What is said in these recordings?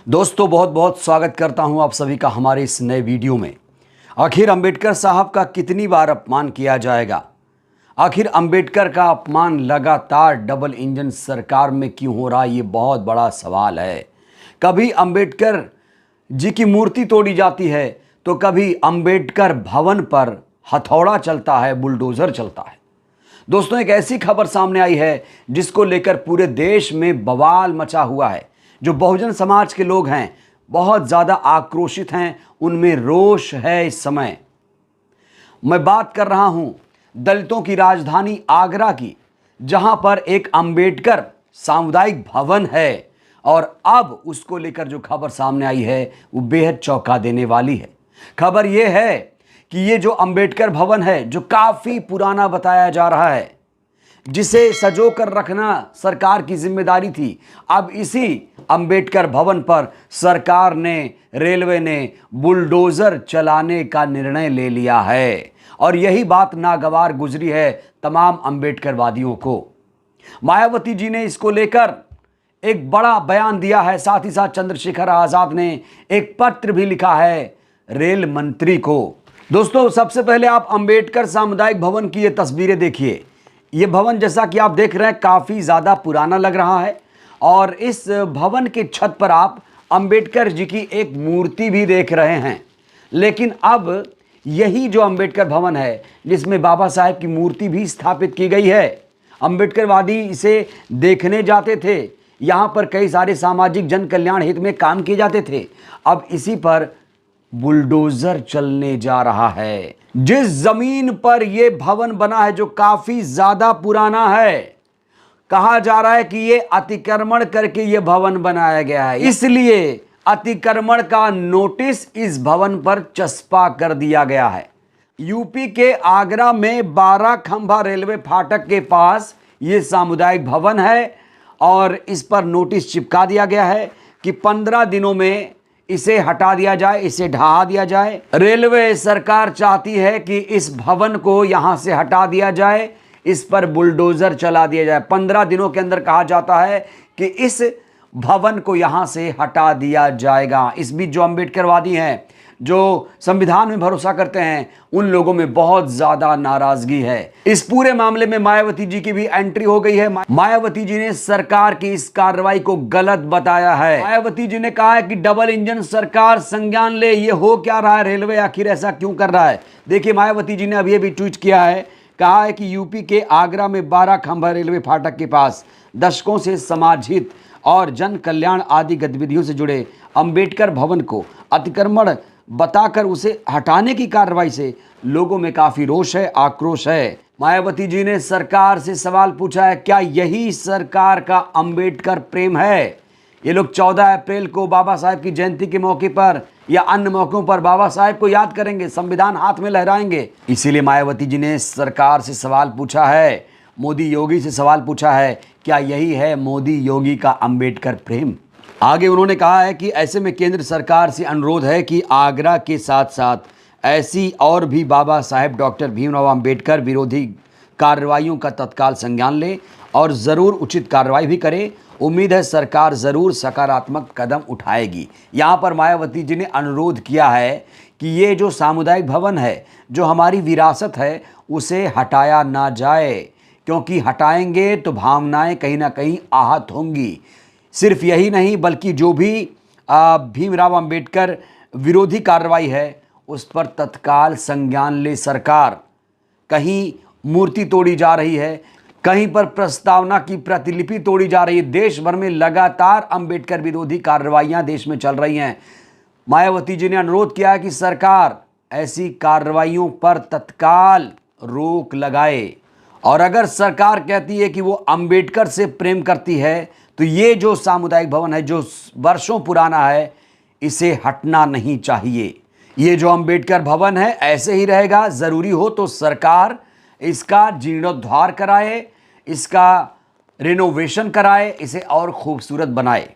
दोस्तों बहुत बहुत स्वागत करता हूं आप सभी का हमारे इस नए वीडियो में। आखिर अंबेडकर साहब का कितनी बार अपमान किया जाएगा? आखिर अंबेडकर का अपमान लगातार डबल इंजन सरकार में क्यों हो रहा है? ये बहुत बड़ा सवाल है। कभी अंबेडकर जी की मूर्ति तोड़ी जाती है तो कभी अंबेडकर भवन पर हथौड़ा चलता है, बुलडोजर चलता है। दोस्तों, एक ऐसी खबर सामने आई है जिसको लेकर पूरे देश में बवाल मचा हुआ है। जो बहुजन समाज के लोग हैं बहुत ज़्यादा आक्रोशित हैं, उनमें रोष है। इस समय मैं बात कर रहा हूं दलितों की राजधानी आगरा की, जहां पर एक अंबेडकर सामुदायिक भवन है और अब उसको लेकर जो खबर सामने आई है वो बेहद चौंका देने वाली है। खबर यह है कि ये जो अंबेडकर भवन है, जो काफ़ी पुराना बताया जा रहा है, जिसे सजो कर रखना सरकार की जिम्मेदारी थी, अब इसी अंबेडकर भवन पर सरकार ने, रेलवे ने बुलडोजर चलाने का निर्णय ले लिया है। और यही बात नागवार गुजरी है तमाम अंबेडकरवादियों को। मायावती जी ने इसको लेकर एक बड़ा बयान दिया है। साथ ही साथ चंद्रशेखर आजाद ने एक पत्र भी लिखा है रेल मंत्री को। दोस्तों, सबसे पहले आप अंबेडकर सामुदायिक भवन की ये तस्वीरें देखिए। ये भवन जैसा कि आप देख रहे हैं काफ़ी ज़्यादा पुराना लग रहा है और इस भवन के छत पर आप अंबेडकर जी की एक मूर्ति भी देख रहे हैं। लेकिन अब यही जो अंबेडकर भवन है, जिसमें बाबा साहेब की मूर्ति भी स्थापित की गई है, अंबेडकरवादी इसे देखने जाते थे। यहाँ पर कई सारे सामाजिक जन कल्याण हित में काम किए जाते थे। अब इसी पर बुलडोजर चलने जा रहा है। जिस जमीन पर यह भवन बना है, जो काफी ज्यादा पुराना है, कहा जा रहा है कि यह अतिक्रमण करके यह भवन बनाया गया है, इसलिए अतिक्रमण का नोटिस इस भवन पर चस्पा कर दिया गया है। यूपी के आगरा में 12 खंभा रेलवे फाटक के पास यह सामुदायिक भवन है और इस पर नोटिस चिपका दिया गया है कि 15 दिनों में इसे हटा दिया जाए, इसे ढहा दिया जाए। रेलवे सरकार चाहती है कि इस भवन को यहां से हटा दिया जाए, इस पर बुलडोजर चला दिया जाए। 15 दिनों के अंदर कहा जाता है कि इस भवन को यहां से हटा दिया जाएगा। इस बीच जो अंबेडकरवादी हैं, जो संविधान में भरोसा करते हैं, उन लोगों में बहुत ज्यादा नाराजगी है। इस पूरे मामले में मायावती जी की भी एंट्री हो गई है। मायावती जी ने सरकार की इस कार्रवाई को गलत बताया है। मायावती जी ने कहा है कि डबल इंजन सरकार संज्ञान ले। ये हो क्या रहा है? रेलवे आखिर ऐसा क्यों कर रहा है? देखिए, मायावती जी ने अब ये भी ट्वीट किया है, कहा है कि यूपी के आगरा में 12 खंभा रेलवे फाटक के पास दशकों से समाज हित और जन कल्याण आदि गतिविधियों से जुड़े अंबेडकर भवन को अतिक्रमण बताकर उसे हटाने की कार्रवाई से लोगों में काफी रोष है, आक्रोश है। मायावती जी ने सरकार से सवाल पूछा है, क्या यही सरकार का अंबेडकर प्रेम है? ये लोग 14 अप्रैल को बाबा साहेब की जयंती के मौके पर या अन्य मौकों पर बाबा साहेब को याद करेंगे, संविधान हाथ में लहराएंगे। इसीलिए मायावती जी ने सरकार से सवाल पूछा है, मोदी योगी से सवाल पूछा है, क्या यही है मोदी योगी का अंबेडकर प्रेम? आगे उन्होंने कहा है कि ऐसे में केंद्र सरकार से अनुरोध है कि आगरा के साथ साथ ऐसी और भी बाबा साहेब डॉक्टर भीमराव अंबेडकर विरोधी कार्रवाइयों का तत्काल संज्ञान ले और ज़रूर उचित कार्रवाई भी करे। उम्मीद है सरकार ज़रूर सकारात्मक कदम उठाएगी। यहाँ पर मायावती जी ने अनुरोध किया है कि ये जो सामुदायिक भवन है, जो हमारी विरासत है, उसे हटाया ना जाए, क्योंकि हटाएंगे तो भावनाएं कहीं ना कहीं आहत होंगी। सिर्फ यही नहीं, बल्कि जो भी भीमराव अंबेडकर विरोधी कार्रवाई है उस पर तत्काल संज्ञान ले सरकार। कहीं मूर्ति तोड़ी जा रही है, कहीं पर प्रस्तावना की प्रतिलिपि तोड़ी जा रही है। देश भर में लगातार अंबेडकर विरोधी कार्रवाइयां देश में चल रही हैं। मायावती जी ने अनुरोध किया है कि सरकार ऐसी कार्रवाइयों पर तत्काल रोक लगाए। और अगर सरकार कहती है कि वो अंबेडकर से प्रेम करती है, तो ये जो सामुदायिक भवन है, जो वर्षों पुराना है, इसे हटना नहीं चाहिए। ये जो अंबेडकर भवन है ऐसे ही रहेगा। ज़रूरी हो तो सरकार इसका जीर्णोद्धार कराए, इसका रिनोवेशन कराए, इसे और खूबसूरत बनाए।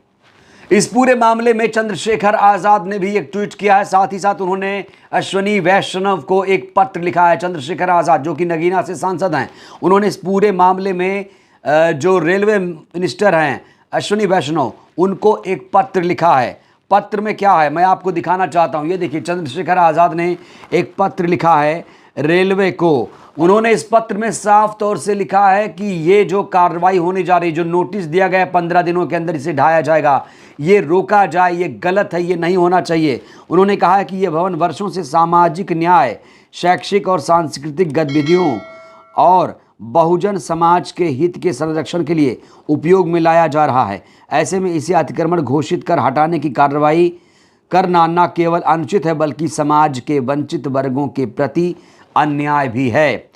इस पूरे मामले में चंद्रशेखर आज़ाद ने भी एक ट्वीट किया है। साथ ही साथ उन्होंने अश्विनी वैष्णव को एक पत्र लिखा है। चंद्रशेखर आज़ाद जो कि नगीना से सांसद हैं, उन्होंने इस पूरे मामले में जो रेलवे मिनिस्टर हैं अश्विनी वैष्णव, उनको एक पत्र लिखा है। पत्र में क्या है मैं आपको दिखाना चाहता हूं। ये देखिए, चंद्रशेखर आज़ाद ने एक पत्र लिखा है रेलवे को। उन्होंने इस पत्र में साफ तौर से लिखा है कि ये जो कार्रवाई होने जा रही, जो नोटिस दिया गया 15 दिनों के अंदर इसे ढाया जाएगा, ये रोका जाए, ये गलत है, ये नहीं होना चाहिए। उन्होंने कहा है कि ये भवन वर्षों से सामाजिक न्याय, शैक्षिक और सांस्कृतिक गतिविधियों और बहुजन समाज के हित के संरक्षण के लिए उपयोग में लाया जा रहा है। ऐसे में इसे अतिक्रमण घोषित कर हटाने की कार्रवाई करना न केवल अनुचित है बल्कि समाज के वंचित वर्गों के प्रति अन्याय भी है।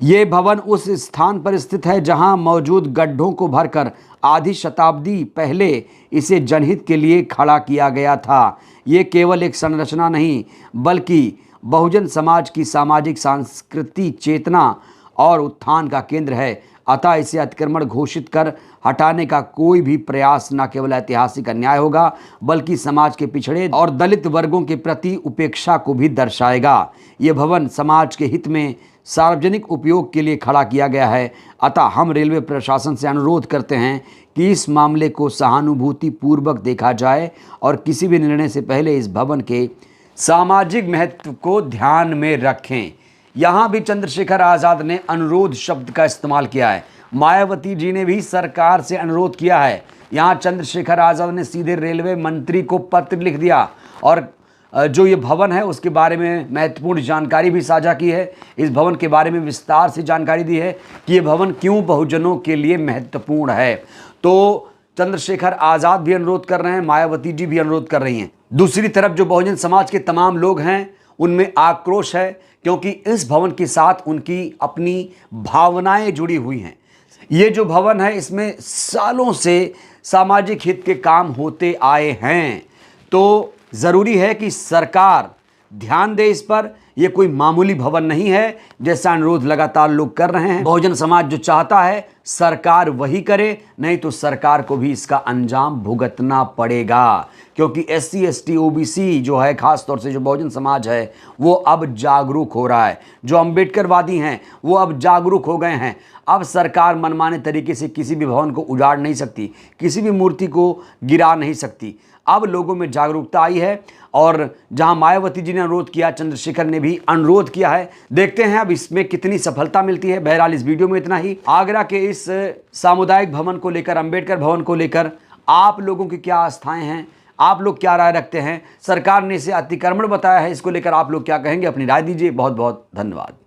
ये भवन उस स्थान पर स्थित है जहां मौजूद गड्ढों को भरकर आधी शताब्दी पहले इसे जनहित के लिए खड़ा किया गया था। ये केवल एक संरचना नहीं बल्कि बहुजन समाज की सामाजिक सांस्कृतिक चेतना और उत्थान का केंद्र है। अतः इसे अतिक्रमण घोषित कर हटाने का कोई भी प्रयास न केवल ऐतिहासिक अन्याय होगा बल्कि समाज के पिछड़े और दलित वर्गों के प्रति उपेक्षा को भी दर्शाएगा। ये भवन समाज के हित में सार्वजनिक उपयोग के लिए खड़ा किया गया है। अतः हम रेलवे प्रशासन से अनुरोध करते हैं कि इस मामले को सहानुभूति पूर्वक देखा जाए और किसी भी निर्णय से पहले इस भवन के सामाजिक महत्व को ध्यान में रखें। यहाँ भी चंद्रशेखर आज़ाद ने अनुरोध शब्द का इस्तेमाल किया है। मायावती जी ने भी सरकार से अनुरोध किया है। यहाँ चंद्रशेखर आज़ाद ने सीधे रेलवे मंत्री को पत्र लिख दिया और जो ये भवन है उसके बारे में महत्वपूर्ण जानकारी भी साझा की है। इस भवन के बारे में विस्तार से जानकारी दी है कि ये भवन क्यों बहुजनों के लिए महत्वपूर्ण है। तो चंद्रशेखर आज़ाद भी अनुरोध कर रहे हैं, मायावती जी भी अनुरोध कर रही हैं। दूसरी तरफ जो बहुजन समाज के तमाम लोग हैं उनमें आक्रोश है क्योंकि इस भवन के साथ उनकी अपनी भावनाएं जुड़ी हुई हैं। ये जो भवन है इसमें सालों से सामाजिक हित के काम होते आए हैं, तो ज़रूरी है कि सरकार ध्यान दे इस पर। यह कोई मामूली भवन नहीं है जैसा अनुरोध लगातार लोग कर रहे हैं। बहुजन समाज जो चाहता है सरकार वही करे, नहीं तो सरकार को भी इसका अंजाम भुगतना पड़ेगा क्योंकि SC ST OBC जो है, खास तौर से जो बहुजन समाज है, वो अब जागरूक हो रहा है। जो अम्बेडकरवादी हैं वो अब जागरूक हो गए हैं। अब सरकार मनमाने तरीके से किसी भी भवन को उजाड़ नहीं सकती, किसी भी मूर्ति को गिरा नहीं सकती। अब लोगों में जागरूकता आई है और जहां मायावती जी ने अनुरोध किया, चंद्रशेखर ने भी अनुरोध किया है। देखते हैं अब इसमें कितनी सफलता मिलती है। बहरहाल इस वीडियो में इतना ही। आगरा के इस सामुदायिक भवन को लेकर, अम्बेडकर भवन को लेकर आप लोगों की क्या आस्थाएं हैं, आप लोग क्या राय रखते हैं? सरकार ने इसे अतिक्रमण बताया है, इसको लेकर आप लोग क्या कहेंगे? अपनी राय दीजिए। बहुत बहुत धन्यवाद।